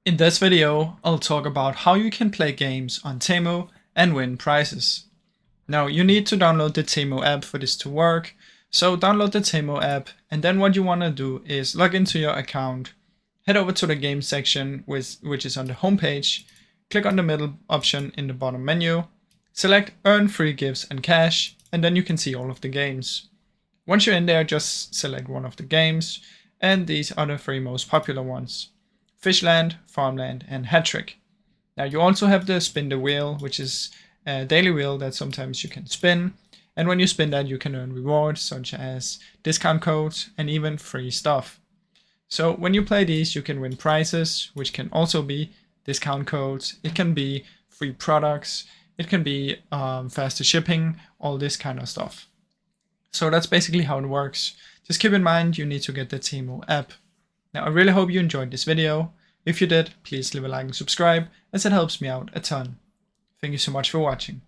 In this video, I'll talk about how you can play games on Temu and win prizes. Now, you need to download the Temu app for this to work. So download the Temu app, and then what you want to do is log into your account, head over to the game section, which is on the homepage, click on the middle option in the bottom menu, select earn free gifts and cash, and then you can see all of the games. Once you're in there, just select one of the games, and these are the three most popular ones: Fishland, Farmland, and Hattrick. Now you also have the spin the wheel, which is a daily wheel that sometimes you can spin. And when you spin that, you can earn rewards such as discount codes and even free stuff. So when you play these, you can win prizes, which can also be discount codes. It can be free products. It can be faster shipping, all this kind of stuff. So that's basically how it works. Just keep in mind, you need to get the Temu app. Now, I really hope you enjoyed this video. If you did, please leave a like and subscribe, as it helps me out a ton. Thank you so much for watching.